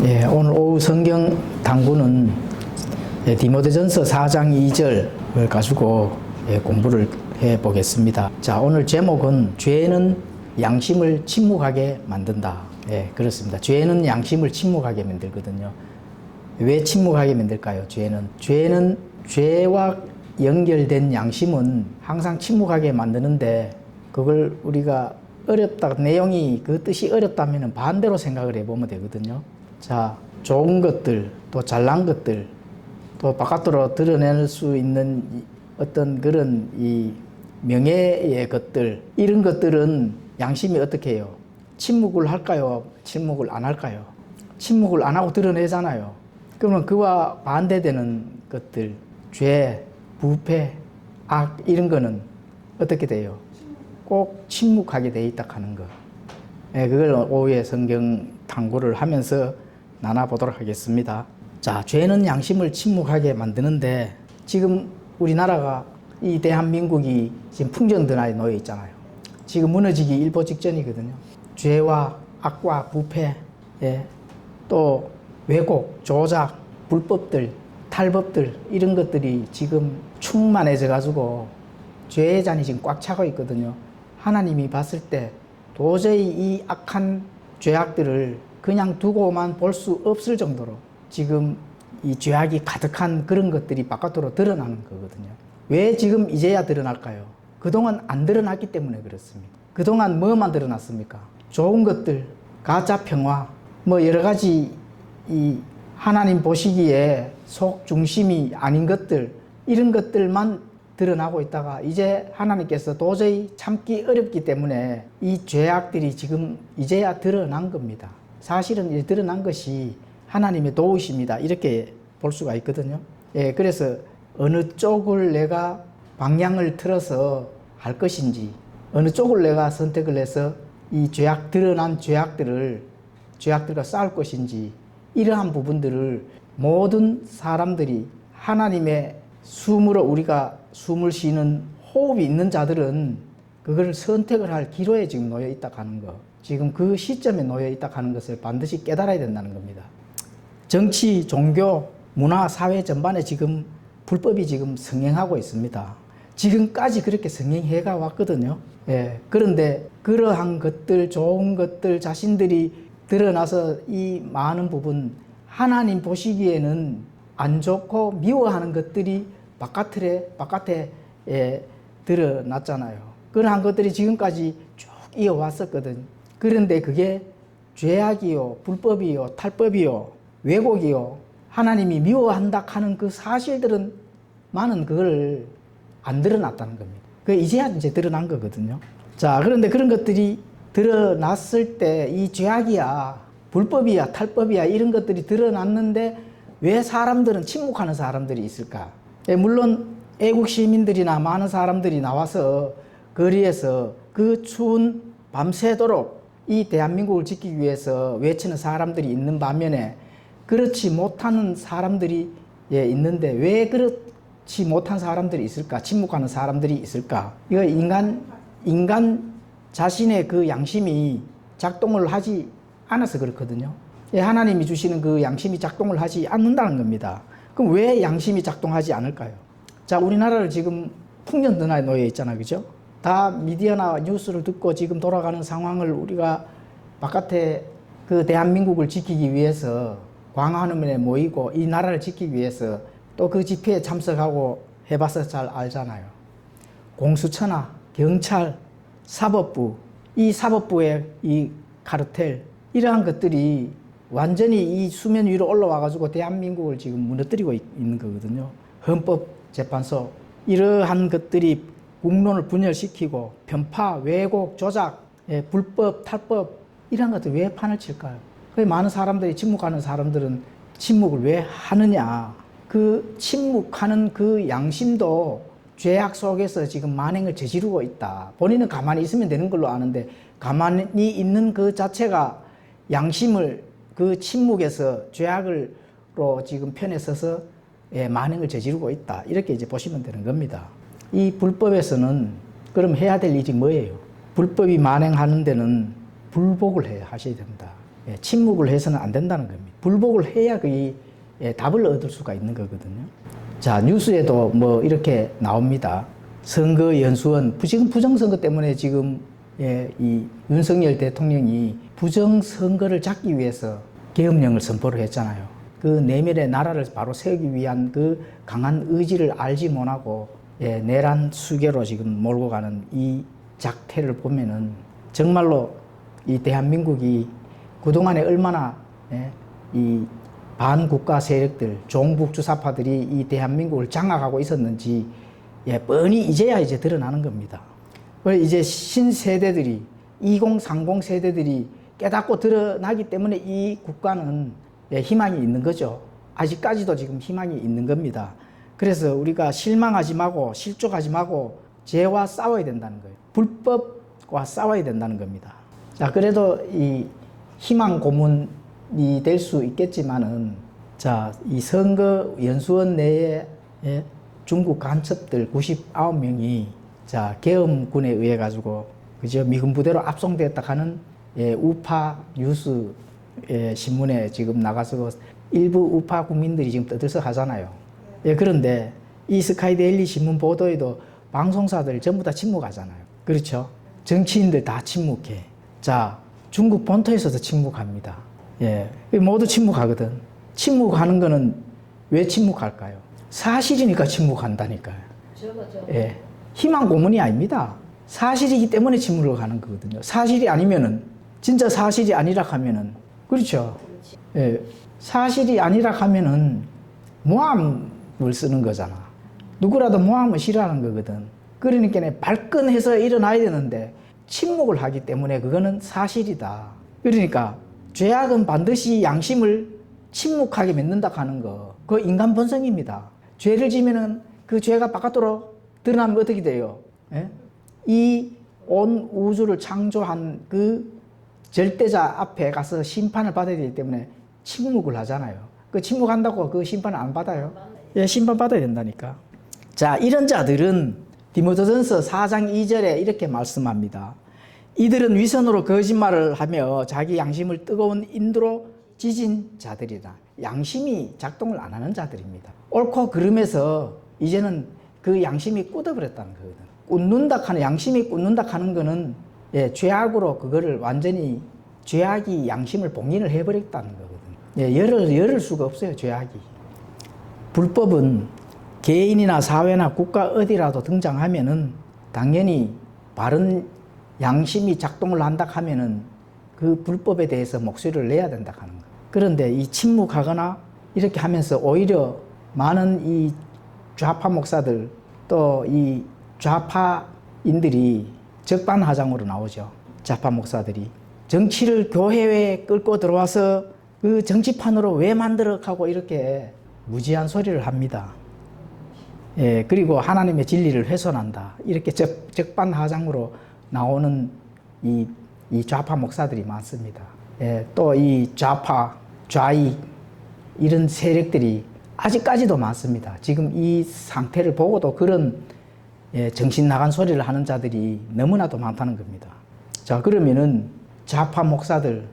예, 오늘 오후 성경 당부는 디모데전서 4장 2절을 가지고 공부를 해 보겠습니다. 자, 오늘 제목은 죄는 양심을 침묵하게 만든다. 예, 그렇습니다. 죄는 양심을 침묵하게 만들거든요. 왜 침묵하게 만들까요? 죄는 죄와 연결된 양심은 항상 침묵하게 만드는데, 그걸 우리가 어렵다, 내용이 그 뜻이 어렵다면 반대로 생각을 해보면 되거든요. 자, 좋은 것들, 또 잘난 것들, 또 바깥으로 드러낼 수 있는 어떤 그런 이 명예의 것들, 이런 것들은 양심이 어떻게 해요? 침묵을 할까요? 침묵을 안 할까요? 침묵을 안 하고 드러내잖아요. 그러면 그와 반대되는 것들, 죄, 부패, 악, 이런 거는 어떻게 돼요? 꼭 침묵하게 돼 있다 하는 거. 예, 그걸 오후에 성경 탐구를 하면서 나눠보도록 하겠습니다. 자, 죄는 양심을 침묵하게 만드는데, 지금 우리나라가, 이 대한민국이 지금 풍전등화에 놓여 있잖아요. 지금 무너지기 일보 직전이거든요. 죄와 악과 부패, 또 왜곡, 조작, 불법들, 탈법들, 이런 것들이 지금 충만해져 가지고 죄의 잔이 지금 꽉 차고 있거든요. 하나님이 봤을 때 도저히 이 악한 죄악들을 그냥 두고만 볼 수 없을 정도로 지금 이 죄악이 가득한 그런 것들이 바깥으로 드러나는 거거든요. 왜 지금 이제야 드러날까요? 그동안 안 드러났기 때문에 그렇습니다. 그동안 뭐만 드러났습니까? 좋은 것들, 가짜 평화, 뭐 여러 가지 이 하나님 보시기에 속 중심이 아닌 것들, 이런 것들만 드러나고 있다가 이제 하나님께서 도저히 참기 어렵기 때문에 이 죄악들이 지금 이제야 드러난 겁니다. 사실은 이제 드러난 것이 하나님의 도우심이다, 이렇게 볼 수가 있거든요. 예, 그래서 어느 쪽을 내가 방향을 틀어서 할 것인지, 어느 쪽을 내가 선택을 해서 이 드러난 죄악들과 싸울 것인지, 이러한 부분들을 모든 사람들이, 하나님의 숨으로 우리가 숨을 쉬는 호흡이 있는 자들은 그걸 선택을 할 기로에 지금 놓여 있다 하는 거, 지금 그 시점에 놓여 있다 하는 것을 반드시 깨달아야 된다는 겁니다. 정치, 종교, 문화, 사회 전반에 지금 불법이 지금 성행하고 있습니다. 지금까지 그렇게 성행해가 왔거든요. 예, 그런데 그러한 것들, 좋은 것들 자신들이 드러나서 이 많은 부분, 하나님 보시기에는 안 좋고 미워하는 것들이 바깥에 드러났잖아요. 그러한 것들이 지금까지 쭉 이어왔었거든. 그런데 그게 죄악이요, 불법이요, 탈법이요, 왜곡이요, 하나님이 미워한다 하는 그 사실들은 많은 그걸 안 드러났다는 겁니다. 그 이제야 이제 드러난 거거든요. 자, 그런데 그런 것들이 드러났을 때 이 죄악이야, 불법이야, 탈법이야, 이런 것들이 드러났는데 왜 사람들은 침묵하는 사람들이 있을까? 물론 애국 시민들이나 많은 사람들이 나와서 거리에서 그 추운 밤새도록 이 대한민국을 지키기 위해서 외치는 사람들이 있는 반면에, 그렇지 못하는 사람들이 있는데 왜 그렇지 못한 사람들이 있을까? 침묵하는 사람들이 있을까? 이거 인간 자신의 그 양심이 작동을 하지 않아서 그렇거든요. 하나님이 주시는 그 양심이 작동을 하지 않는다는 겁니다. 그럼 왜 양심이 작동하지 않을까요? 자, 우리나라를 지금 풍년등화에 놓여 있잖아요. 그죠? 다 미디어나 뉴스를 듣고 지금 돌아가는 상황을 우리가 바깥에 그 대한민국을 지키기 위해서 광화문에 모이고 이 나라를 지키기 위해서 또 그 집회에 참석하고 해봐서 잘 알잖아요. 공수처나 경찰, 사법부, 이 사법부의 이 카르텔, 이러한 것들이 완전히 이 수면 위로 올라와 가지고 대한민국을 지금 무너뜨리고 있는 거거든요. 헌법재판소, 이러한 것들이 국론을 분열시키고 편파, 왜곡, 조작, 불법, 탈법, 이런 것들 왜 판을 칠까요? 많은 사람들이, 침묵하는 사람들은 침묵을 왜 하느냐? 그 침묵하는 그 양심도 죄악 속에서 지금 만행을 저지르고 있다. 본인은 가만히 있으면 되는 걸로 아는데 가만히 있는 그 자체가 양심을 그 침묵에서 죄악으로 지금 편에 서서 만행을 저지르고 있다. 이렇게 이제 보시면 되는 겁니다. 이 불법에서는 그럼 해야 될 일이 뭐예요? 불법이 만행하는 데는 불복을 하셔야 됩니다. 침묵을 해서는 안 된다는 겁니다. 불복을 해야 그 답을 얻을 수가 있는 거거든요. 자, 뉴스에도 뭐 이렇게 나옵니다. 선거 연수원, 지금 부정선거 때문에 지금 이 윤석열 대통령이 부정선거를 잡기 위해서 계엄령을 선포를 했잖아요. 그 내면의 나라를 바로 세우기 위한 그 강한 의지를 알지 못하고 내란 수계로 지금 몰고 가는 이 작태를 보면은 정말로 이 대한민국이 그동안에 얼마나 이 반국가 세력들, 종북 주사파들이 이 대한민국을 장악하고 있었는지 뻔히 이제야 드러나는 겁니다. 그래서 이제 신세대들이 2030 세대들이 깨닫고 드러나기 때문에 이 국가는 희망이 있는 거죠. 아직까지도 지금 희망이 있는 겁니다. 그래서 우리가 실망하지 말고 실족하지 말고 죄와 싸워야 된다는 거예요. 불법과 싸워야 된다는 겁니다. 자, 그래도 이 희망 고문이 될 수 있겠지만은, 자, 이 선거 연수원 내에 중국 간첩들 99명이 자, 계엄군에 의해 가지고 그저 미군 부대로 압송되었다 하는 우파 뉴스 신문에 지금 나가서 일부 우파 국민들이 지금 떠들썩하잖아요. 그런데 이 스카이데일리 신문 보도에도 방송사들 전부 다 침묵하잖아요. 그렇죠? 정치인들 다 침묵해. 자, 중국 본토에서도 침묵합니다. 모두 침묵하거든. 침묵하는 거는 왜 침묵할까요? 사실이니까 침묵한다니까요. 희망 고문이 아닙니다. 사실이기 때문에 침묵을 하는 거거든요. 사실이 아니면은, 진짜 사실이 아니라 하면은, 그렇죠? 사실이 아니라 하면은 모함을 쓰는 거잖아. 누구라도 모함을 싫어하는 거거든. 그러니까 발끈해서 일어나야 되는데 침묵을 하기 때문에 그거는 사실이다. 그러니까 죄악은 반드시 양심을 침묵하게 맺는다 하는 거, 그거 인간 본성입니다. 죄를 지면은 그 죄가 바깥으로 드러나면 어떻게 돼요? 이 온 우주를 창조한 그 절대자 앞에 가서 심판을 받아야 되기 때문에 침묵을 하잖아요. 그 침묵한다고 그 심판을 안 받아요? 심판 받아야 된다니까. 자, 이런 자들은 디모데전서 4장 2절에 이렇게 말씀합니다. 이들은 위선으로 거짓말을 하며 자기 양심을 뜨거운 인도로 지진 자들이다. 양심이 작동을 안 하는 자들입니다. 옳고 그름에서 이제는 그 양심이 굳어버렸다는 거거든. 굳는다 하는, 양심이 굳는다 하는 거는 죄악으로 그거를 완전히 죄악이 양심을 봉인을 해버렸다는 거거든. 열을 수가 없어요, 죄악이. 불법은 개인이나 사회나 국가 어디라도 등장하면은 당연히 바른 양심이 작동을 한다 하면은 그 불법에 대해서 목소리를 내야 된다 하는 거. 그런데 이 침묵하거나 이렇게 하면서 오히려 많은 이 좌파 목사들 또 이 좌파인들이 적반하장으로 나오죠. 좌파 목사들이 정치를 교회에 끌고 들어와서 그 정치판으로 왜 만들어 하고 이렇게 무지한 소리를 합니다. 그리고 하나님의 진리를 훼손한다. 이렇게 적반하장으로 나오는 이 좌파 목사들이 많습니다. 또 이 좌파, 좌익 이런 세력들이 아직까지도 많습니다. 지금 이 상태를 보고도 그런 정신 나간 소리를 하는 자들이 너무나도 많다는 겁니다. 자, 그러면은 좌파 목사들,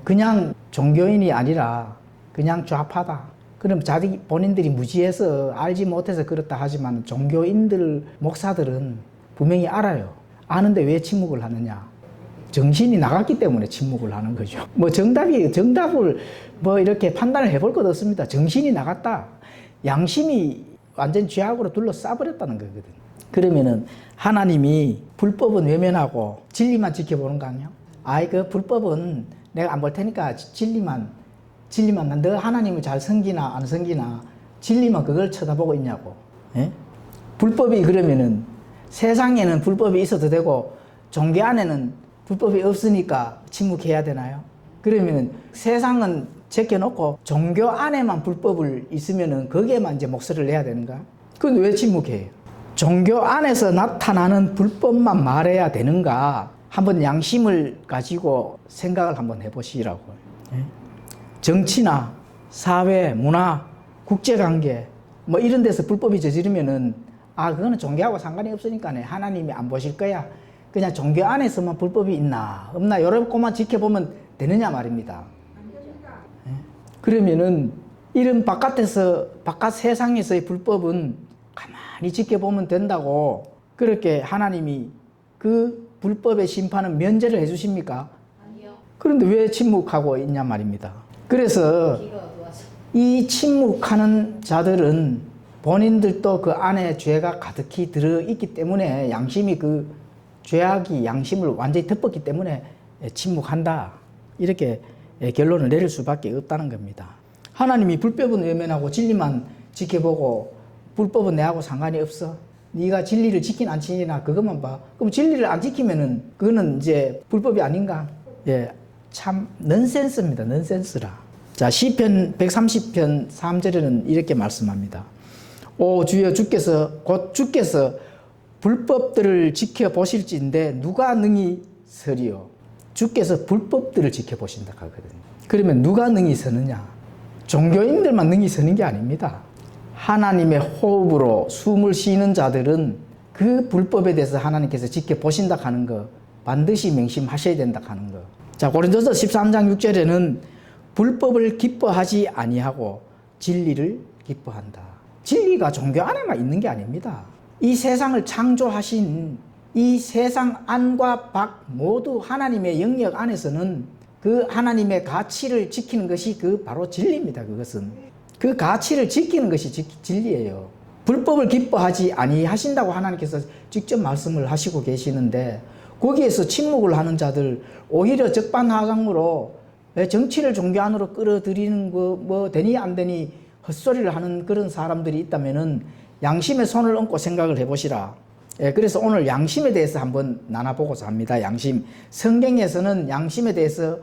그냥 종교인이 아니라 그냥 좌파다. 그럼 자기 본인들이 무지해서 알지 못해서 그렇다 하지만 종교인들, 목사들은 분명히 알아요. 아는데 왜 침묵을 하느냐? 정신이 나갔기 때문에 침묵을 하는 거죠. 뭐 정답을 뭐 이렇게 판단을 해볼 것 없습니다. 정신이 나갔다. 양심이 완전 죄악으로 둘러싸버렸다는 거거든. 그러면은 하나님이 불법은 외면하고 진리만 지켜보는 거 아니야? 그 불법은 내가 안 볼 테니까 진리만 너 하나님을 잘 섬기나 안 섬기나 진리만 그걸 쳐다보고 있냐고. 불법이 그러면은 세상에는 불법이 있어도 되고 종교 안에는 불법이 없으니까 침묵해야 되나요? 그러면 세상은 제껴놓고 종교 안에만 불법을 있으면은 거기에만 이제 목소리를 내야 되는가? 그건 왜 침묵해요? 종교 안에서 나타나는 불법만 말해야 되는가? 한번 양심을 가지고 생각을 한번 해보시라고요. 정치나 사회, 문화, 국제관계 뭐 이런 데서 불법이 저지르면은 그거는 종교하고 상관이 없으니까 하나님이 안 보실 거야. 그냥 종교 안에서만 불법이 있나 없나 이런 것만 지켜보면 되느냐 말입니다. 그러면은 이런 바깥 세상에서의 불법은 가만히 지켜보면 된다고 그렇게 하나님이 그 불법의 심판은 면제를 해주십니까? 아니요. 그런데 왜 침묵하고 있냐 말입니다. 그래서 이 침묵하는 자들은 본인들도 그 안에 죄가 가득히 들어있기 때문에 양심이 그 죄악이 양심을 완전히 덮었기 때문에 침묵한다. 이렇게 결론을 내릴 수밖에 없다는 겁니다. 하나님이 불법은 외면하고 진리만 지켜보고 불법은 내하고 상관이 없어. 네가 진리를 지킨 안 지키나 그것만 봐. 그럼 진리를 안 지키면은 그거는 이제 불법이 아닌가? 예, 참 넌센스입니다. 넌센스라. 자, 시편 130편 3절에는 이렇게 말씀합니다. 오 주여 곧 주께서 불법들을 지켜보실지인데 누가 능히 서리요? 주께서 불법들을 지켜보신다 하거든요. 그러면 누가 능히 서느냐? 종교인들만 능히 서는 게 아닙니다. 하나님의 호흡으로 숨을 쉬는 자들은 그 불법에 대해서 하나님께서 지켜보신다 하는 거 반드시 명심하셔야 된다 하는 거. 자, 고린도서 13장 6절에는 불법을 기뻐하지 아니하고 진리를 기뻐한다. 진리가 종교 안에만 있는 게 아닙니다. 이 세상을 창조하신 이 세상 안과 밖 모두 하나님의 영역 안에서는 그 하나님의 가치를 지키는 것이 그 바로 진리입니다. 그것은 그 가치를 지키는 것이 진리예요. 불법을 기뻐하지 아니하신다고 하나님께서 직접 말씀을 하시고 계시는데 거기에서 침묵을 하는 자들 오히려 적반하장으로 정치를 종교 안으로 끌어들이는 거 뭐 되니 안 되니 헛소리를 하는 그런 사람들이 있다면은 양심의 손을 얹고 생각을 해보시라. 그래서 오늘 양심에 대해서 한번 나눠보고자 합니다. 양심. 성경에서는 양심에 대해서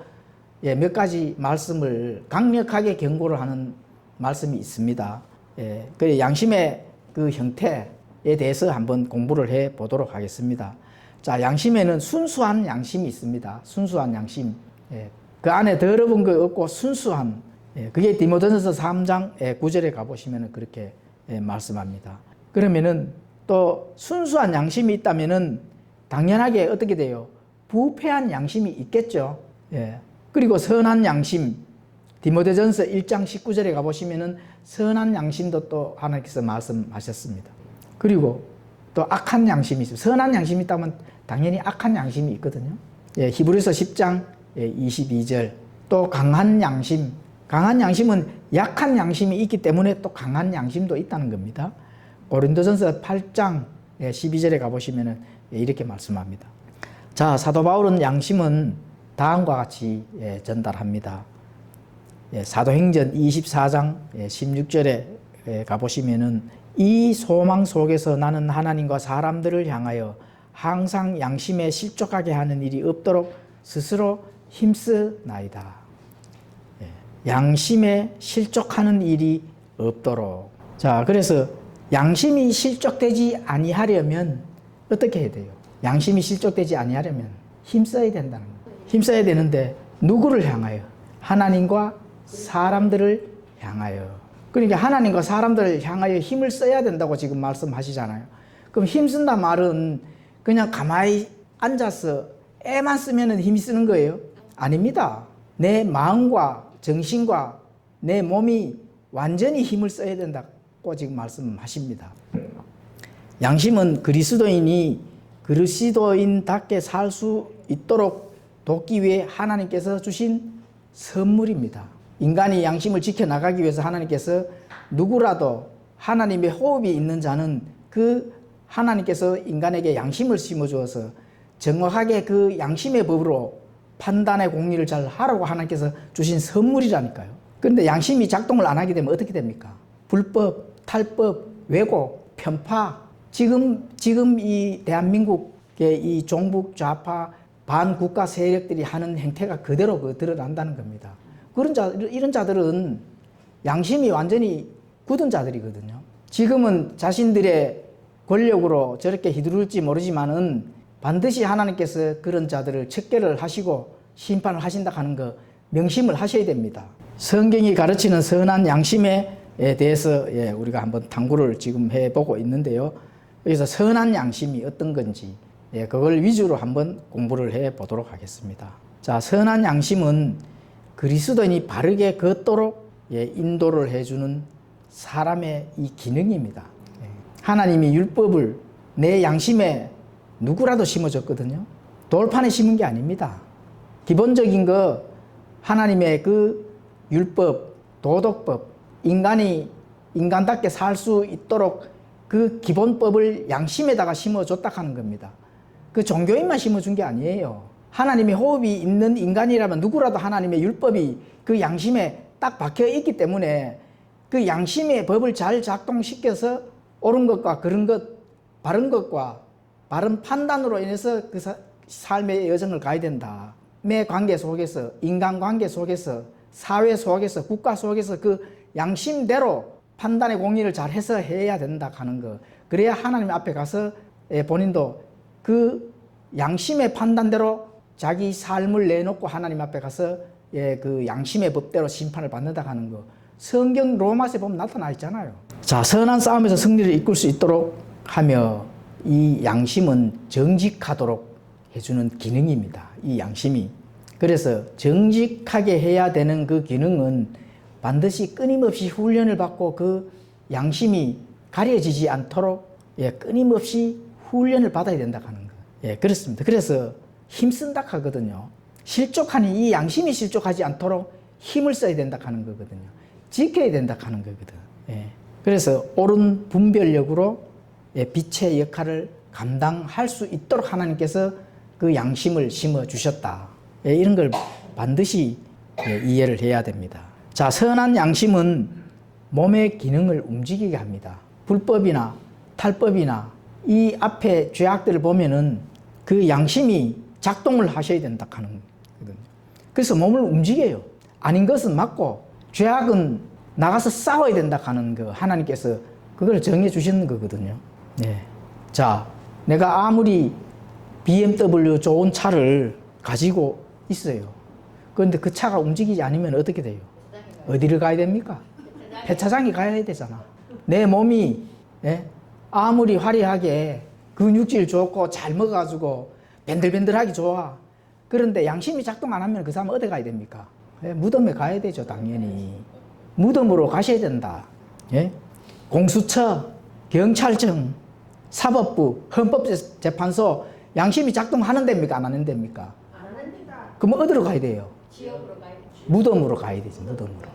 몇 가지 말씀을 강력하게 경고를 하는 말씀이 있습니다. 그래서 양심의 그 형태에 대해서 한번 공부를 해 보도록 하겠습니다. 자, 양심에는 순수한 양심이 있습니다. 순수한 양심. 그 안에 더러운 거 없고 순수한. 그게 디모데전서 3장 9절에 가보시면 그렇게 말씀합니다. 그러면은 또 순수한 양심이 있다면은 당연하게 어떻게 돼요? 부패한 양심이 있겠죠. 그리고 선한 양심. 디모데전서 1장 19절에 가보시면은 선한 양심도 또 하나님께서 말씀하셨습니다. 그리고 또 악한 양심이 있어요. 선한 양심이 있다면 당연히 악한 양심이 있거든요. 히브리서 10장 22절. 또 강한 양심. 강한 양심은 약한 양심이 있기 때문에 또 강한 양심도 있다는 겁니다. 고린도전서 8장 12절에 가보시면 이렇게 말씀합니다. 자, 사도 바울은 양심은 다음과 같이 전달합니다. 사도행전 24장 16절에 가보시면은 이 소망 속에서 나는 하나님과 사람들을 향하여 항상 양심에 실족하게 하는 일이 없도록 스스로 힘쓰나이다. 양심에 실족하는 일이 없도록. 자, 그래서 양심이 실족되지 아니하려면 어떻게 해야 돼요? 양심이 실족되지 아니하려면 힘써야 된다는 거예요. 힘써야 되는데 누구를 향하여? 하나님과 사람들을 향하여. 그러니까 하나님과 사람들을 향하여 힘을 써야 된다고 지금 말씀하시잖아요. 그럼 힘쓴다 말은 그냥 가만히 앉아서 애만 쓰면 힘이 쓰는 거예요? 아닙니다. 내 마음과 정신과 내 몸이 완전히 힘을 써야 된다고 지금 말씀하십니다. 양심은 그리스도인이 그리스도인답게 살 수 있도록 돕기 위해 하나님께서 주신 선물입니다. 인간이 양심을 지켜나가기 위해서 하나님께서 누구라도 하나님의 호흡이 있는 자는 그 하나님께서 인간에게 양심을 심어주어서 정확하게 그 양심의 법으로 판단의 공리를 잘 하라고 하나님께서 주신 선물이라니까요. 그런데 양심이 작동을 안 하게 되면 어떻게 됩니까? 불법, 탈법, 왜곡, 편파. 지금 이 대한민국의 이 종북 좌파 반국가 세력들이 하는 행태가 그대로 드러난다는 겁니다. 이런 자들은 양심이 완전히 굳은 자들이거든요. 지금은 자신들의 권력으로 저렇게 휘두를지 모르지만은 반드시 하나님께서 그런 자들을 척결을 하시고 심판을 하신다 하는 거 명심을 하셔야 됩니다. 성경이 가르치는 선한 양심에 대해서 우리가 한번 탐구를 지금 해보고 있는데요. 여기서 선한 양심이 어떤 건지 그걸 위주로 한번 공부를 해보도록 하겠습니다. 자, 선한 양심은 그리스도인이 바르게 걷도록 인도를 해주는 사람의 이 기능입니다. 하나님이 율법을 내 양심에 누구라도 심어줬거든요. 돌판에 심은 게 아닙니다. 기본적인 거 하나님의 그 율법, 도덕법, 인간이 인간답게 살 수 있도록 그 기본법을 양심에다가 심어줬다 하는 겁니다. 그 종교인만 심어준 게 아니에요. 하나님의 호흡이 있는 인간이라면 누구라도 하나님의 율법이 그 양심에 딱 박혀 있기 때문에 그 양심의 법을 잘 작동시켜서 옳은 것과 그른 것, 바른 것과 바른 판단으로 인해서 그 삶의 여정을 가야 된다. 내 관계 속에서, 인간관계 속에서, 사회 속에서, 국가 속에서 그 양심대로 판단의 공리를 잘 해서 해야 된다 하는 거. 그래야 하나님 앞에 가서 본인도 그 양심의 판단대로 자기 삶을 내놓고 하나님 앞에 가서 그 양심의 법대로 심판을 받는다 하는 거. 성경 로마서에 보면 나타나 있잖아요. 자, 선한 싸움에서 승리를 이끌 수 있도록 하며 이 양심은 정직하도록 해주는 기능입니다. 이 양심이. 그래서 정직하게 해야 되는 그 기능은 반드시 끊임없이 훈련을 받고 그 양심이 가려지지 않도록 끊임없이 훈련을 받아야 된다 하는 거. 그렇습니다. 그래서 힘쓴다 하거든요. 실족하니 이 양심이 실족하지 않도록 힘을 써야 된다 하는 거거든요. 지켜야 된다 하는 거거든. 그래서 옳은 분별력으로 빛의 역할을 감당할 수 있도록 하나님께서 그 양심을 심어 주셨다. 이런 걸 반드시 이해를 해야 됩니다. 자, 선한 양심은 몸의 기능을 움직이게 합니다. 불법이나 탈법이나 이 앞에 죄악들을 보면은 그 양심이 작동을 하셔야 된다 하는 거거든요. 그래서 몸을 움직여요. 아닌 것은 맞고 죄악은 나가서 싸워야 된다 하는 거 하나님께서 그걸 정해 주시는 거거든요. 자, 내가 아무리 BMW 좋은 차를 가지고 있어요. 그런데 그 차가 움직이지 않으면 어떻게 돼요? 어디를 가야 됩니까? 폐차장에 가야 되잖아. 내 몸이 아무리 화려하게 근육질 좋고 잘 먹어가지고 밴들밴들하기 좋아. 그런데 양심이 작동 안 하면 그 사람 어디 가야 됩니까? 무덤에 가야 되죠, 당연히. 무덤으로 가셔야 된다. 공수처, 경찰청, 사법부, 헌법재판소 양심이 작동하는 데입니까? 안 하는 데입니까? 안 합니다. 그럼 어디로 가야 돼요? 지옥으로 가야 돼. 무덤으로 가야 되지, 무덤으로.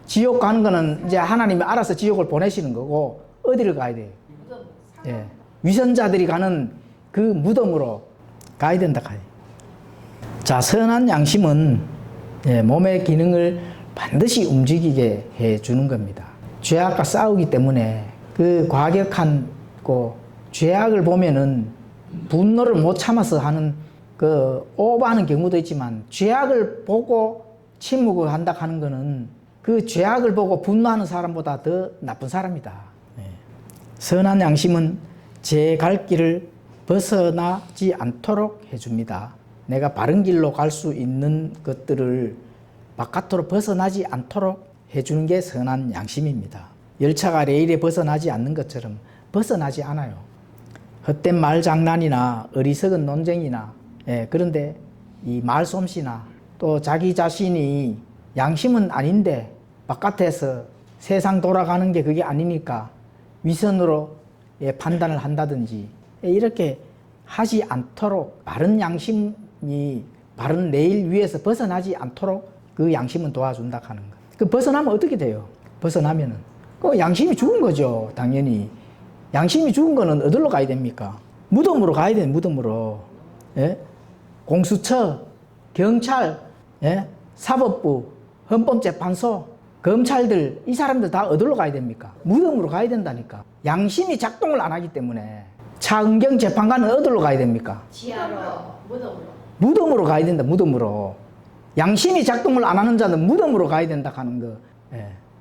지옥 가는 거는 이제 하나님이 알아서 지옥을 보내시는 거고, 어디를 가야 돼요? 무덤. 위선자들이 가는 그 무덤으로 가야 된다, 가야. 자, 선한 양심은 몸의 기능을 반드시 움직이게 해 주는 겁니다. 죄악과 싸우기 때문에 그 과격한 죄악을 보면은 분노를 못 참아서 하는 그 오버하는 경우도 있지만 죄악을 보고 침묵을 한다 하는 거는 그 죄악을 보고 분노하는 사람보다 더 나쁜 사람이다. 선한 양심은 제 갈 길을 벗어나지 않도록 해줍니다. 내가 바른 길로 갈 수 있는 것들을 바깥으로 벗어나지 않도록 해주는 게 선한 양심입니다. 열차가 레일에 벗어나지 않는 것처럼 벗어나지 않아요. 헛된 말장난이나 어리석은 논쟁이나 그런데 이 말솜씨나 또 자기 자신이 양심은 아닌데 바깥에서 세상 돌아가는 게 그게 아니니까 위선으로 판단을 한다든지 이렇게 하지 않도록 바른 양심이 바른 레일 위에서 벗어나지 않도록 그 양심은 도와준다 하는 거. 그 벗어나면 어떻게 돼요? 벗어나면은 그 양심이 죽은 거죠, 당연히. 양심이 죽은 거는 어디로 가야 됩니까? 무덤으로 가야 돼요, 무덤으로. 공수처, 경찰, 사법부, 헌법재판소, 검찰들, 이 사람들 다 어디로 가야 됩니까? 무덤으로 가야 된다니까. 양심이 작동을 안 하기 때문에. 차은경 재판관은 어디로 가야 됩니까? 지하로, 무덤으로. 무덤으로 가야 된다, 무덤으로. 양심이 작동을 안 하는 자는 무덤으로 가야 된다 하는 거.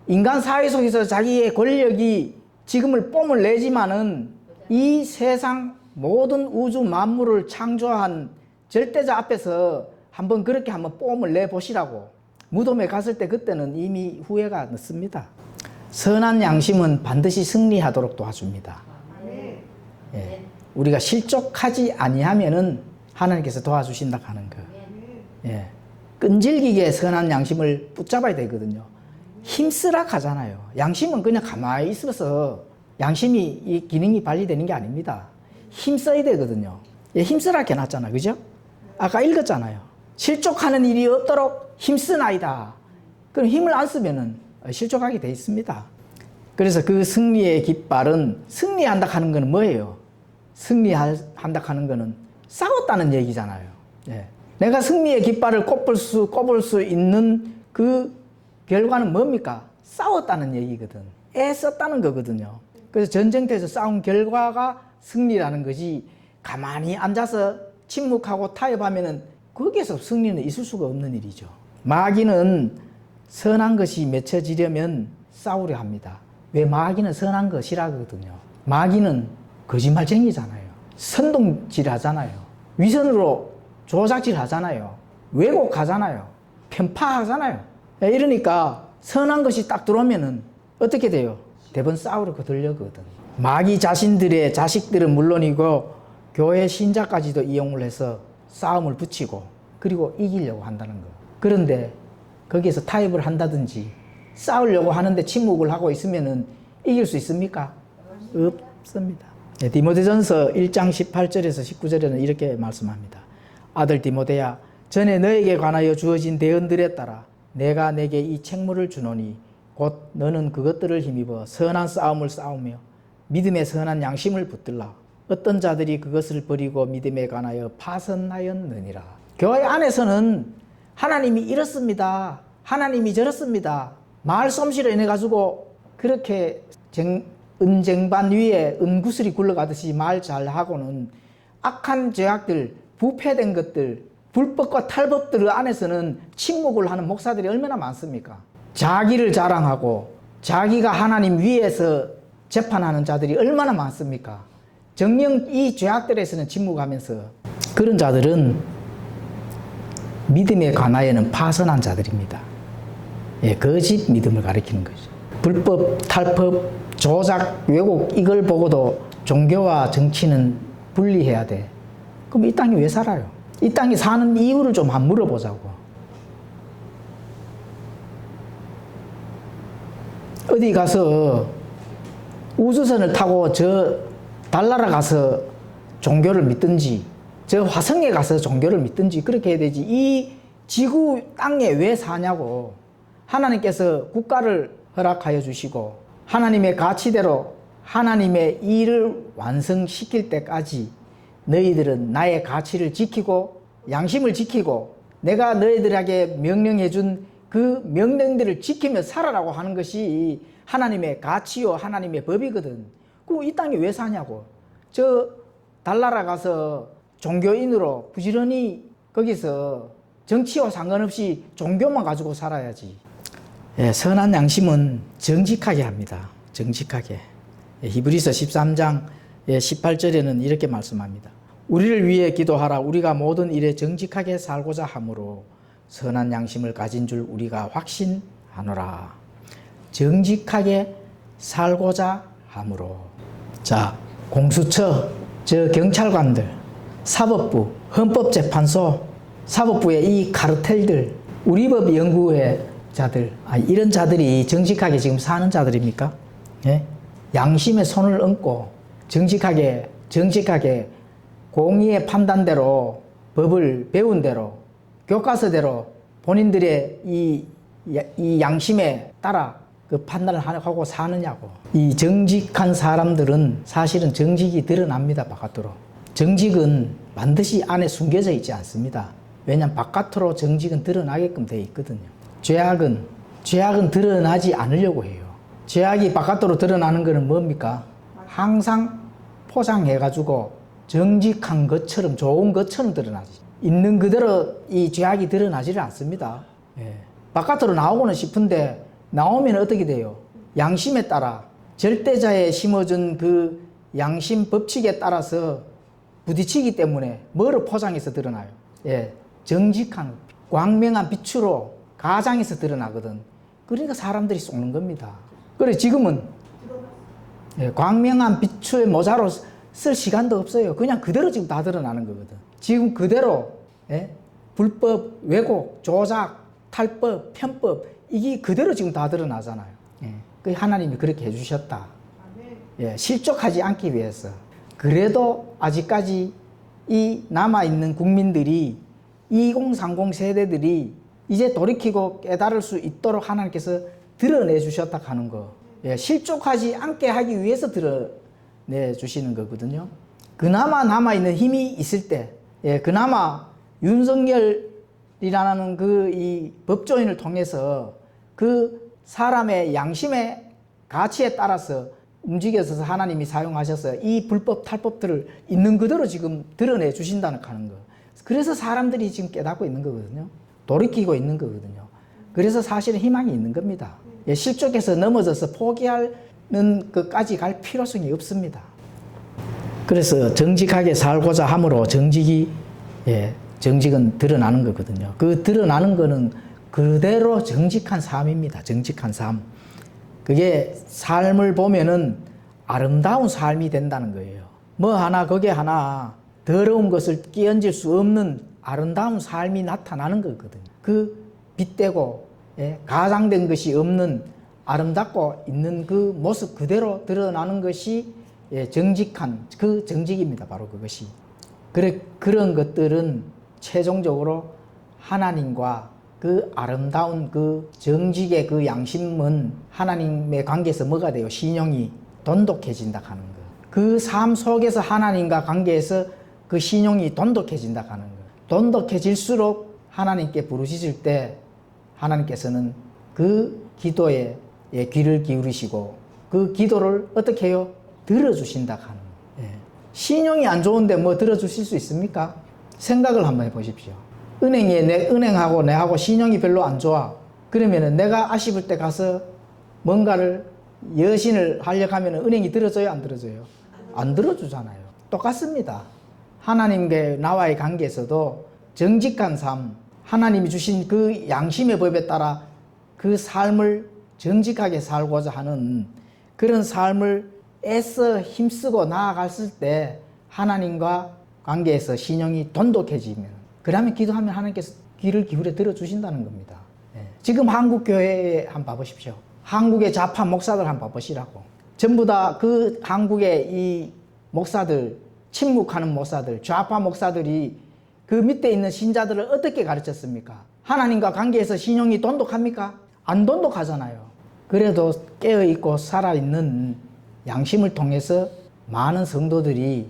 인간 사회 속에서 자기의 권력이 지금을 뽐을 내지만은 이 세상 모든 우주 만물을 창조한 절대자 앞에서 한번 그렇게 한번 뽐을 내보시라고. 무덤에 갔을 때 그때는 이미 후회가 늦습니다. 선한 양심은 반드시 승리하도록 도와줍니다. 우리가 실족하지 아니하면은 하나님께서 도와주신다 하는 거. 끈질기게 선한 양심을 붙잡아야 되거든요. 힘쓰라 하잖아요. 양심은 그냥 가만히 있어서 양심이 이 기능이 발휘되는 게 아닙니다. 힘써야 되거든요. 예, 힘쓰라 해놨잖아요. 그죠? 아까 읽었잖아요. 실족하는 일이 없도록 힘쓰나이다. 그럼 힘을 안 쓰면은 실족하게 돼 있습니다. 그래서 그 승리의 깃발은 승리한다 하는 거는 뭐예요? 승리한다 하는 거는 싸웠다는 얘기잖아요. 예. 내가 승리의 깃발을 꼽을 수 있는 그 결과는 뭡니까? 싸웠다는 얘기거든. 애썼다는 거거든요. 그래서 전쟁터에서 싸운 결과가 승리라는 것이 가만히 앉아서 침묵하고 타협하면은 거기에서 승리는 있을 수가 없는 일이죠. 마귀는 선한 것이 맺혀지려면 싸우려 합니다. 왜? 마귀는 선한 거 싫어하거든요. 마귀는 거짓말쟁이잖아요. 선동질 하잖아요. 위선으로 조작질 하잖아요. 왜곡하잖아요. 편파하잖아요. 이러니까 선한 것이 딱 들어오면은 어떻게 돼요? 대번 싸우려 거들려거든. 마귀 자신들의 자식들은 물론이고 교회 신자까지도 이용을 해서 싸움을 붙이고 그리고 이기려고 한다는 거. 그런데 거기에서 타협을 한다든지 싸우려고 하는데 침묵을 하고 있으면은 이길 수 있습니까? 없습니다. 네, 디모데전서 1장 18절에서 19절에는 이렇게 말씀합니다. 아들 디모데야, 전에 너에게 관하여 주어진 대언들에 따라 내가 내게 이 책무를 주노니 곧 너는 그것들을 힘입어 선한 싸움을 싸우며 믿음의 선한 양심을 붙들라. 어떤 자들이 그것을 버리고 믿음에 관하여 파선하였느니라. 교회 안에서는 하나님이 이렇습니다. 하나님이 저렇습니다. 말솜씨로 인해 가지고 그렇게 은쟁반 위에 은구슬이 굴러가듯이 말 잘하고는 악한 죄악들, 부패된 것들, 불법과 탈법들 안에서는 침묵을 하는 목사들이 얼마나 많습니까? 자기를 자랑하고 자기가 하나님 위에서 재판하는 자들이 얼마나 많습니까? 정녕 이 죄악들에서는 침묵하면서 그런 자들은 믿음에 관하여는 파선한 자들입니다. 예, 거짓 믿음을 가리키는 거죠. 불법, 탈법, 조작, 왜곡 이걸 보고도 종교와 정치는 분리해야 돼. 그럼 이 땅에 왜 살아요? 이 땅에 사는 이유를 좀 한번 물어보자고. 어디 가서 우주선을 타고 저 달나라 가서 종교를 믿든지 저 화성에 가서 종교를 믿든지 그렇게 해야 되지. 이 지구 땅에 왜 사냐고. 하나님께서 국가를 허락하여 주시고 하나님의 가치대로 하나님의 일을 완성시킬 때까지 너희들은 나의 가치를 지키고 양심을 지키고 내가 너희들에게 명령해 준 그 명령들을 지키며 살아라고 하는 것이 하나님의 가치요 하나님의 법이거든. 그럼 이 땅에 왜 사냐고. 저 달나라 가서 종교인으로 부지런히 거기서 정치와 상관없이 종교만 가지고 살아야지. 예, 선한 양심은 정직하게 합니다. 정직하게. 예, 히브리서 13장 18절에는 이렇게 말씀합니다. 우리를 위해 기도하라. 우리가 모든 일에 정직하게 살고자 함으로 선한 양심을 가진 줄 우리가 확신하노라. 정직하게 살고자 함으로. 자, 공수처, 저 경찰관들, 사법부, 헌법재판소, 사법부의 이 카르텔들, 우리법 연구회자들, 이런 자들이 정직하게 지금 사는 자들입니까? 예? 양심에 손을 얹고 정직하게 공의의 판단대로 법을 배운 대로 교과서대로 본인들의 이 양심에 따라 그 판단을 하고 사느냐고. 이 정직한 사람들은 사실은 정직이 드러납니다. 바깥으로. 정직은 반드시 안에 숨겨져 있지 않습니다. 왜냐하면 바깥으로 정직은 드러나게끔 되어 있거든요. 죄악은 드러나지 않으려고 해요. 죄악이 바깥으로 드러나는 것은 뭡니까? 항상 포장해가지고 정직한 것처럼 좋은 것처럼 드러나지. 있는 그대로 이 죄악이 드러나지를 않습니다. 예. 바깥으로 나오고는 싶은데 나오면 어떻게 돼요? 양심에 따라 절대자에 심어준 그 양심 법칙에 따라서 부딪히기 때문에 뭐를 포장해서 드러나요? 예. 정직한 광명한 빛으로 가장해서 드러나거든. 그러니까 사람들이 속는 겁니다. 그래 지금은 예, 광명한 빛의 모자로 쓸 시간도 없어요. 그냥 그대로 지금 다 드러나는 거거든. 지금 그대로 예? 불법, 왜곡, 조작, 탈법, 편법 이게 그대로 지금 다 드러나잖아요. 예. 그 하나님이 그렇게 해주셨다. 예. 실족하지 않기 위해서. 그래도 아직까지 이 남아있는 국민들이 2030 세대들이 이제 돌이키고 깨달을 수 있도록 하나님께서 드러내 주셨다 하는 거. 예. 실족하지 않게 하기 위해서 드러내 주시는 거거든요. 그나마 남아있는 힘이 있을 때, 예. 그나마 윤석열이라는 그 이 법조인을 통해서 그 사람의 양심의 가치에 따라서 움직여서 하나님이 사용하셔서 이 불법 탈법들을 있는 그대로 지금 드러내 주신다는 하는 거. 그래서 사람들이 지금 깨닫고 있는 거거든요. 돌이키고 있는 거거든요. 그래서 사실은 희망이 있는 겁니다. 예, 실족해서 넘어져서 포기하는 것까지 갈 필요성이 없습니다. 그래서 정직하게 살고자 함으로 정직은 드러나는 거거든요. 그 드러나는 거는 그대로 정직한 삶입니다. 정직한 삶. 그게 삶을 보면은 아름다운 삶이 된다는 거예요. 뭐 하나, 거기에 하나 더러운 것을 끼얹을 수 없는 아름다운 삶이 나타나는 거거든요. 그 빛되고 가장된 것이 없는 아름답고 있는 그 모습 그대로 드러나는 것이 정직한 그 정직입니다. 바로 그것이. 그런 것들은 최종적으로 하나님과 그 아름다운 그 정직의 그 양심은 하나님의 관계에서 뭐가 돼요? 신용이 돈독해진다 하는 거. 그 삶 속에서 하나님과 관계에서 그 신용이 돈독해진다 하는 거. 돈독해질수록 하나님께 부르짖을 때 하나님께서는 그 기도에 귀를 기울이시고 그 기도를 어떻게 해요? 들어주신다 하는 거. 신용이 안 좋은데 뭐 들어주실 수 있습니까? 생각을 한번 해보십시오. 은행하고 내하고 신용이 별로 안 좋아. 그러면은 내가 아쉬울 때 가서 뭔가를 여신을 하려고 하면 은행이 들어줘요? 안 들어줘요? 안 들어주잖아요. 똑같습니다. 하나님과 나와의 관계에서도 정직한 삶, 하나님이 주신 그 양심의 법에 따라 그 삶을 정직하게 살고자 하는 그런 삶을 애써 힘쓰고 나아갔을 때 하나님과 관계에서 신용이 돈독해지면 그러면 기도하면 하나님께서 귀를 기울여 들어주신다는 겁니다. 지금 한국 교회에 한번 봐보십시오. 한국의 좌파 목사들 한번 봐보시라고. 전부 다 그 한국의 이 목사들, 침묵하는 목사들, 좌파 목사들이 그 밑에 있는 신자들을 어떻게 가르쳤습니까? 하나님과 관계에서 신용이 돈독합니까? 안 돈독하잖아요. 그래도 깨어있고 살아있는 양심을 통해서 많은 성도들이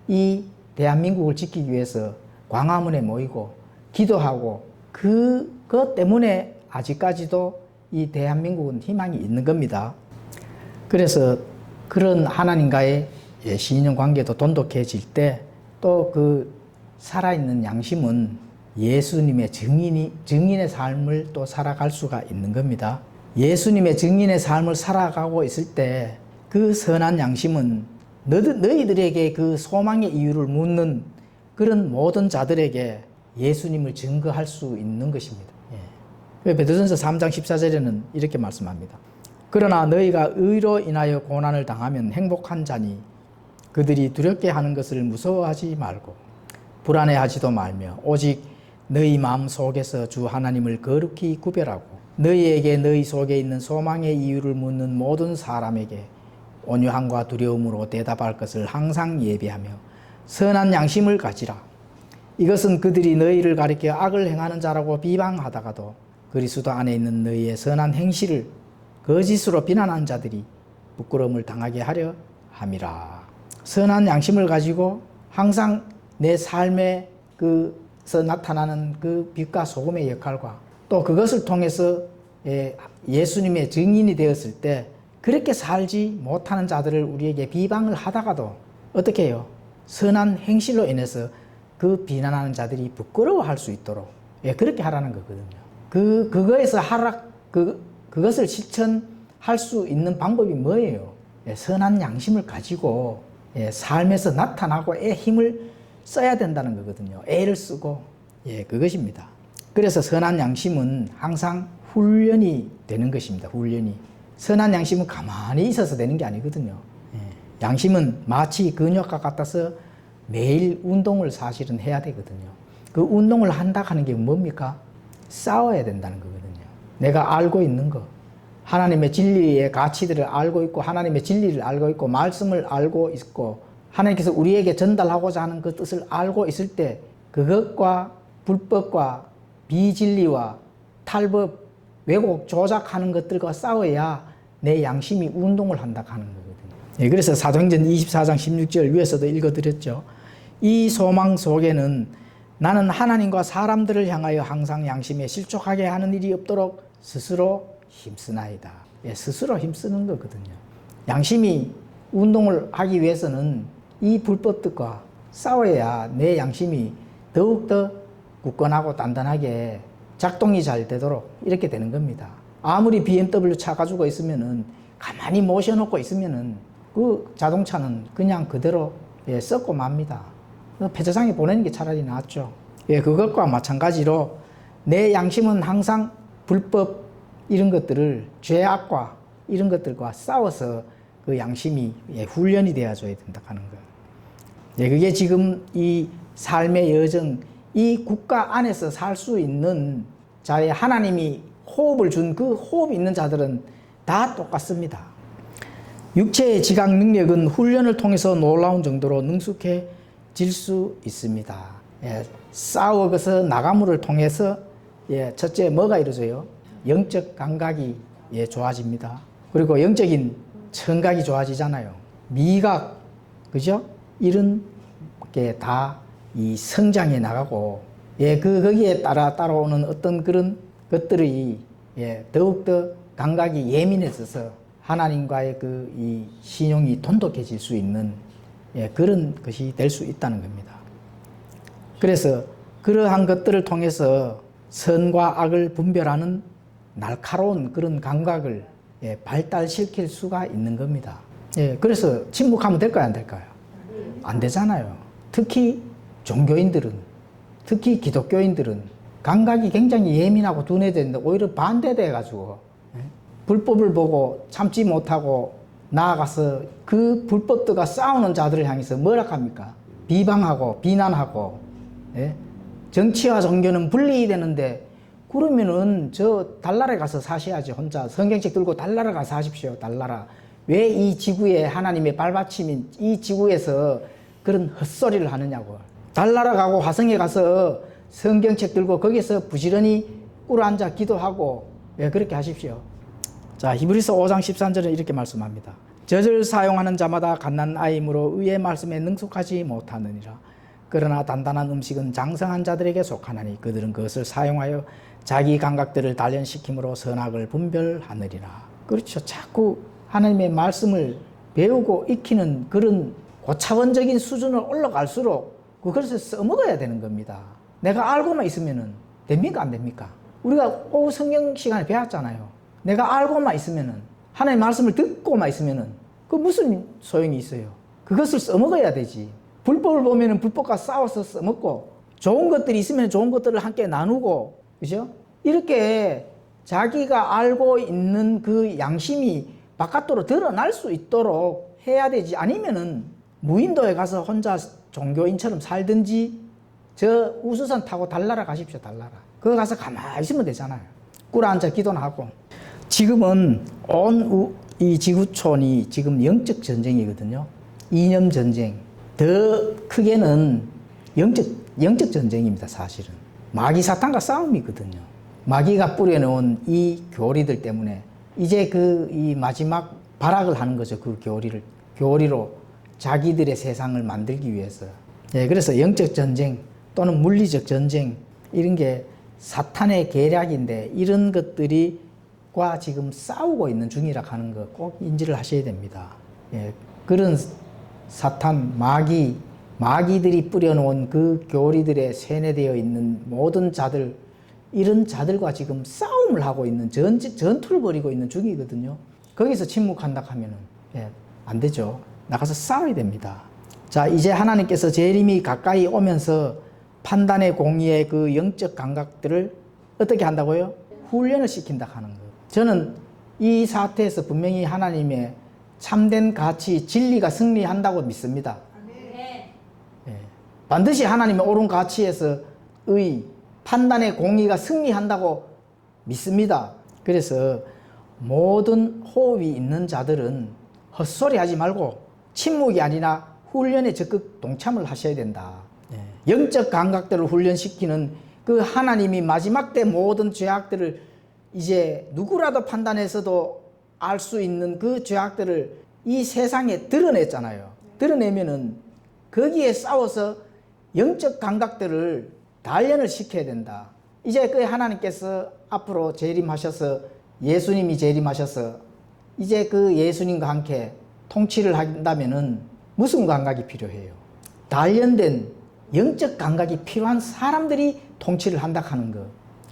이 대한민국을 지키기 위해서 광화문에 모이고 기도하고 그것 때문에 아직까지도 이 대한민국은 희망이 있는 겁니다. 그래서 그런 하나님과의 신인 관계도 돈독해질 때 또 그 살아있는 양심은 예수님의 증인의 삶을 또 살아갈 수가 있는 겁니다. 예수님의 증인의 삶을 살아가고 있을 때 그 선한 양심은 너희들에게 그 소망의 이유를 묻는 그런 모든 자들에게 예수님을 증거할 수 있는 것입니다. 베드로전서 3장 14절에는 이렇게 말씀합니다. 그러나 너희가 의로 인하여 고난을 당하면 행복한 자니 그들이 두렵게 하는 것을 무서워하지 말고 불안해하지도 말며 오직 너희 마음 속에서 주 하나님을 거룩히 구별하고 너희에게 너희 속에 있는 소망의 이유를 묻는 모든 사람에게 온유함과 두려움으로 대답할 것을 항상 예비하며 선한 양심을 가지라. 이것은 그들이 너희를 가리켜 악을 행하는 자라고 비방하다가도 그리스도 안에 있는 너희의 선한 행실을 거짓으로 비난한 자들이 부끄러움을 당하게 하려 함이라. 선한 양심을 가지고 항상 내 삶에 그서 나타나는 그 빛과 소금의 역할과 또 그것을 통해서 예수님의 증인이 되었을 때 그렇게 살지 못하는 자들을 우리에게 비방을 하다가도 어떻게 해요? 선한 행실로 인해서 그 비난하는 자들이 부끄러워할 수 있도록 그렇게 하라는 거거든요. 그거에서 그것을 실천할 수 있는 방법이 뭐예요? 선한 양심을 가지고 삶에서 나타나고 힘을 써야 된다는 거거든요. 애를 쓰고 그것입니다. 그래서 선한 양심은 항상 훈련이 되는 것입니다. 훈련이. 선한 양심은 가만히 있어서 되는 게 아니거든요. 양심은 마치 근육과 같아서 매일 운동을 사실은 해야 되거든요. 그 운동을 한다 하는 게 뭡니까? 싸워야 된다는 거거든요. 내가 알고 있는 거. 하나님의 진리의 가치들을 알고 있고 하나님의 진리를 알고 있고 말씀을 알고 있고 하나님께서 우리에게 전달하고자 하는 그 뜻을 알고 있을 때 그것과 불법과 비진리와 탈법, 왜곡, 조작하는 것들과 싸워야 내 양심이 운동을 한다 하는 거거든요. 예, 그래서 사도행전 24장 16절 위에서도 읽어드렸죠. 이 소망 속에는 나는 하나님과 사람들을 향하여 항상 양심에 실족하게 하는 일이 없도록 스스로 힘쓰나이다. 예, 스스로 힘쓰는 거거든요. 양심이 운동을 하기 위해서는 이 불법들과 싸워야 내 양심이 더욱더 굳건하고 단단하게 작동이 잘 되도록 이렇게 되는 겁니다. 아무리 BMW 차 가지고 있으면은 가만히 모셔놓고 있으면은 그 자동차는 그냥 그대로 예, 썩고 맙니다. 폐차장에 보내는 게 차라리 낫죠. 예, 그것과 마찬가지로 내 양심은 항상 불법 이런 것들을 죄악과 이런 것들과 싸워서 그 양심이 예, 훈련이 되어줘야 된다 하는 거예요. 예, 그게 지금 이 삶의 여정, 이 국가 안에서 살 수 있는 자의 하나님이 호흡을 준 그 호흡이 있는 자들은 다 똑같습니다. 육체의 지각 능력은 훈련을 통해서 놀라운 정도로 능숙해질 수 있습니다. 예, 싸워서 나가물을 통해서 예, 첫째 뭐가 이루어져요? 영적 감각이 예, 좋아집니다. 그리고 영적인 청각이 좋아지잖아요. 미각, 그죠? 이런 게 다 이 성장해 나가고 예, 거기에 따라오는 어떤 그런 것들이 예, 더욱더 감각이 예민해져서 하나님과의 그 이 신용이 돈독해질 수 있는 예, 그런 것이 될 수 있다는 겁니다. 그래서 그러한 것들을 통해서 선과 악을 분별하는 날카로운 그런 감각을 예, 발달시킬 수가 있는 겁니다. 예, 그래서 침묵하면 될까요, 안 될까요? 안 되잖아요. 특히 종교인들은, 특히 기독교인들은 감각이 굉장히 예민하고 둔해졌는데 오히려 반대돼가지고 예, 불법을 보고 참지 못하고 나아가서 그 불법들과 싸우는 자들을 향해서 뭐라 합니까? 비방하고 비난하고 예? 정치와 종교는 분리이 되는데 그러면은 저 달나라에 가서 사셔야지. 혼자 성경책 들고 달나라 가서 사십시오. 달나라. 왜 이 지구에 하나님의 발받침인 이 지구에서 그런 헛소리를 하느냐고. 달나라 가고 화성에 가서 성경책 들고 거기서 부지런히 꿇어앉아 기도하고 왜 그렇게 하십시오. 자, 히브리서 5장 13절은 이렇게 말씀합니다. 젖을 사용하는 자마다 갓난아이므로 의의 말씀에 능숙하지 못하느니라. 그러나 단단한 음식은 장성한 자들에게 속하나니 그들은 그것을 사용하여 자기 감각들을 단련시킴으로 선악을 분별하느니라. 그렇죠. 자꾸 하나님의 말씀을 배우고 익히는 그런 고차원적인 수준을 올라갈수록 그것을 써먹어야 되는 겁니다. 내가 알고만 있으면 됩니까? 안 됩니까? 우리가 오후 성경 시간에 배웠잖아요. 내가 알고만 있으면 하나님의 말씀을 듣고만 있으면 그 무슨 소용이 있어요? 그것을 써먹어야 되지. 불법을 보면 불법과 싸워서 써먹고 좋은 것들이 있으면 좋은 것들을 함께 나누고 그죠? 이렇게 자기가 알고 있는 그 양심이 바깥으로 드러날 수 있도록 해야 되지. 아니면은 무인도에 가서 혼자 종교인처럼 살든지 저 우수선 타고 달나라 가십시오. 달나라. 거기 가서 가만히 있으면 되잖아요. 꿇어앉아 기도나 하고. 지금은 온 이 지구촌이 지금 영적 전쟁이거든요. 이념 전쟁. 더 크게는 영적 전쟁입니다. 사실은. 마귀 사탄과 싸움이거든요. 마귀가 뿌려놓은 이 교리들 때문에 이제 이 마지막 발악을 하는 거죠. 그 교리로 자기들의 세상을 만들기 위해서. 예, 그래서 영적 전쟁 또는 물리적 전쟁 이런 게 사탄의 계략인데 이런 것들과 지금 싸우고 있는 중이라 하는 거 꼭 인지를 하셔야 됩니다. 예, 그런 사탄, 마귀들이 뿌려놓은 그 교리들에 세뇌되어 있는 모든 자들, 이런 자들과 지금 싸움을 하고 있는 전투를 벌이고 있는 중이거든요. 거기서 침묵한다 하면은 예, 안 되죠. 나가서 싸워야 됩니다. 자, 이제 하나님께서 재림이 가까이 오면서 판단의 공의의 그 영적 감각들을 어떻게 한다고요? 훈련을 시킨다 하는 거예요. 저는 이 사태에서 분명히 하나님의 참된 가치, 진리가 승리한다고 믿습니다. 예, 반드시 하나님의 옳은 가치에서 판단의 공의가 승리한다고 믿습니다. 그래서 모든 호흡이 있는 자들은 헛소리 하지 말고 침묵이 아니라 훈련에 적극 동참을 하셔야 된다. 영적 감각들을 훈련시키는 그 하나님이 마지막 때 모든 죄악들을 이제 누구라도 판단해서도 알 수 있는 그 죄악들을 이 세상에 드러냈잖아요. 드러내면은 거기에 싸워서 영적 감각들을 단련을 시켜야 된다. 이제 그 하나님께서 앞으로 재림하셔서 예수님이 재림하셔서 이제 그 예수님과 함께 통치를 한다면은 무슨 감각이 필요해요? 단련된 영적 감각이 필요한 사람들이 통치를 한다 하는 거.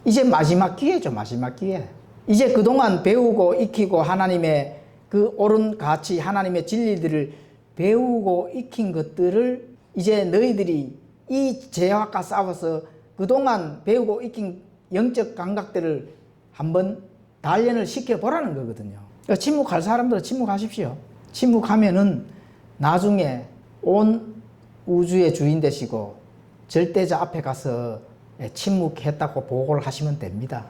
이제 마지막 기회죠, 마지막 기회. 이제 그동안 배우고 익히고 하나님의 그 옳은 가치, 하나님의 진리들을 배우고 익힌 것들을 이제 너희들이 이 죄악과 싸워서 그동안 배우고 익힌 영적 감각들을 한번 단련을 시켜보라는 거거든요. 침묵할 사람들은 침묵하십시오. 침묵하면은 나중에 온 우주의 주인 되시고 절대자 앞에 가서 침묵했다고 보고를 하시면 됩니다.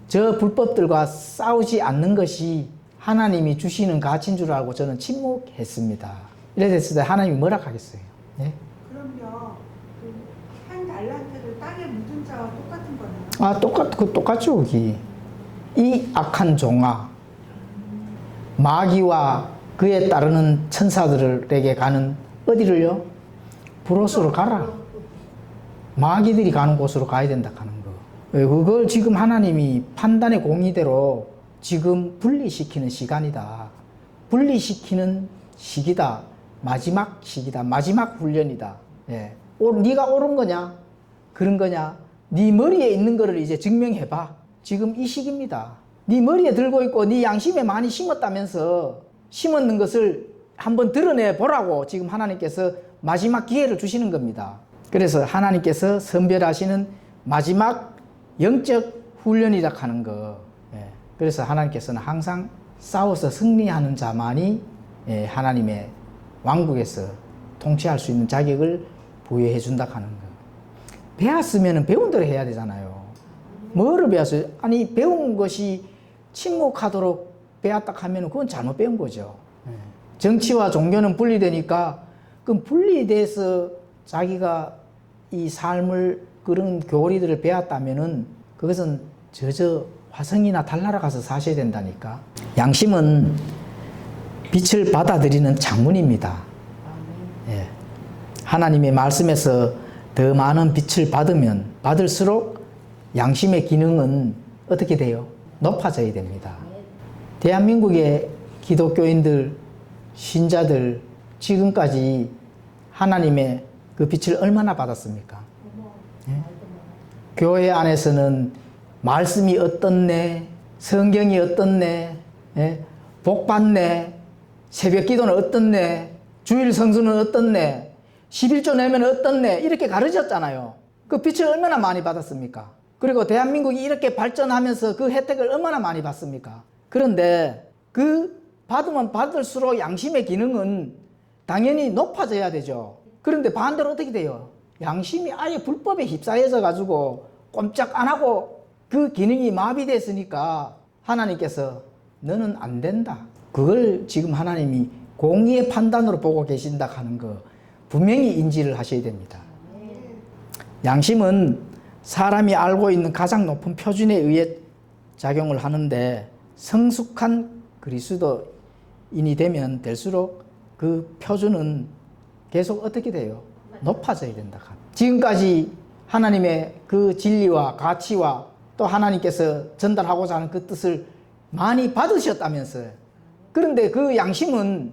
저 불법들과 싸우지 않는 것이 하나님이 주시는 가치인 줄 알고 저는 침묵했습니다. 이래 됐을 때 하나님이 뭐라 하겠어요? 예? 그럼요. 한 달란트를 땅에 묻은 자와 똑같은 거네요. 똑같죠, 여기. 이 악한 종아, 마귀와 그에 따르는 천사들에게 가는 어디를요? 브로스로 가라. 마귀들이 가는 곳으로 가야 된다 하는 거. 그걸 지금 하나님이 판단의 공의대로 지금 분리시키는 시간이다. 분리시키는 시기다. 마지막 시기다. 마지막 훈련이다. 예. 네가 옳은 거냐? 그런 거냐? 네 머리에 있는 거를 이제 증명해봐. 지금 이 시기입니다. 네 머리에 들고 있고 네 양심에 많이 심었다면서 심었는 것을 한번 드러내 보라고 지금 하나님께서 마지막 기회를 주시는 겁니다. 그래서 하나님께서 선별하시는 마지막 영적 훈련이라 하는 거. 그래서 하나님께서는 항상 싸워서 승리하는 자만이 하나님의 왕국에서 통치할 수 있는 자격을 부여해 준다 하는 거. 배웠으면 배운 대로 해야 되잖아요. 뭐를 배웠어요? 아니 배운 것이 침묵하도록 배웠다 하면 그건 잘못 배운 거죠. 정치와 종교는 분리되니까 그럼 분리돼서 자기가 이 삶을 그런 교리들을 배웠다면은 그것은 저저 화성이나 달나라 가서 사셔야 된다니까. 양심은 빛을 받아들이는 창문입니다. 예. 하나님의 말씀에서 더 많은 빛을 받으면 받을수록 양심의 기능은 어떻게 돼요? 높아져야 됩니다. 대한민국의 기독교인들, 신자들 지금까지 하나님의 그 빛을 얼마나 받았습니까? 예? 교회 안에서는 말씀이 어떻네, 성경이 어떻네, 예? 복 받네, 새벽 기도는 어떻네, 주일 성수는 어떻네, 11조 내면 어떻네, 이렇게 가르쳤잖아요. 그 빛을 얼마나 많이 받았습니까? 그리고 대한민국이 이렇게 발전하면서 그 혜택을 얼마나 많이 받습니까? 그런데 그 받으면 받을수록 양심의 기능은 당연히 높아져야 되죠. 그런데 반대로 어떻게 돼요? 양심이 아예 불법에 휩싸여져 가지고 꼼짝 안 하고 그 기능이 마비됐으니까 하나님께서 너는 안 된다. 그걸 지금 하나님이 공의의 판단으로 보고 계신다 하는 거 분명히 인지를 하셔야 됩니다. 양심은 사람이 알고 있는 가장 높은 표준에 의해 작용을 하는데 성숙한 그리스도인이 되면 될수록 그 표준은 계속 어떻게 돼요? 높아져야 된다. 지금까지 하나님의 그 진리와 가치와 또 하나님께서 전달하고자 하는 그 뜻을 많이 받으셨다면서요. 그런데 그 양심은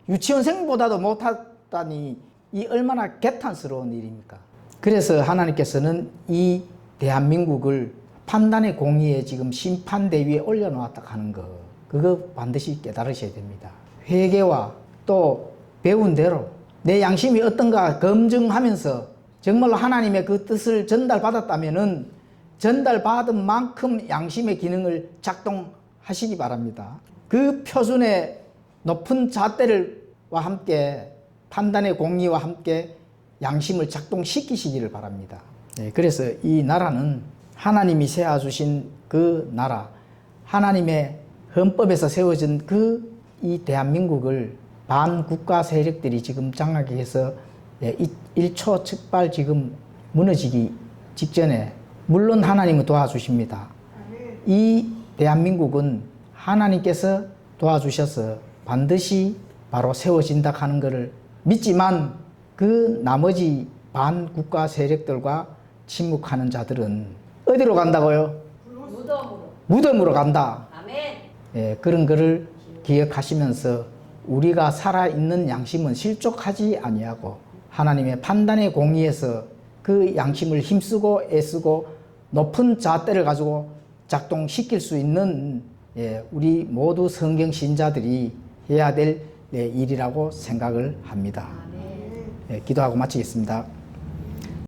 유치원생보다도 못하다니 이 얼마나 개탄스러운 일입니까? 그래서 하나님께서는 이 대한민국을 판단의 공의에 지금 심판대 위에 올려놓았다 하는 거, 그거 반드시 깨달으셔야 됩니다. 회개와 또 배운 대로 내 양심이 어떤가 검증하면서 정말로 하나님의 그 뜻을 전달받았다면은 전달받은 만큼 양심의 기능을 작동하시기 바랍니다. 그 표준의 높은 잣대와 함께 판단의 공의와 함께 양심을 작동시키시기를 바랍니다. 네, 그래서 이 나라는 하나님이 세워주신 그 나라, 하나님의 헌법에서 세워진 이 대한민국을 반국가 세력들이 지금 장악해서 일초즉발 지금 무너지기 직전에 물론 하나님은 도와주십니다. 이 대한민국은 하나님께서 도와주셔서 반드시 바로 세워진다 하는 것을 믿지만 그 나머지 반국가 세력들과 침묵하는 자들은 어디로 간다고요? 무덤으로. 무덤으로 간다. 아멘. 그런 것을 기억하시면서 우리가 살아있는 양심은 실족하지 아니하고 하나님의 판단의 공의에서 그 양심을 힘쓰고 애쓰고 높은 잣대를 가지고 작동시킬 수 있는 우리 모두 성경 신자들이 해야 될 일이라고 생각을 합니다. 아멘. 기도하고 마치겠습니다.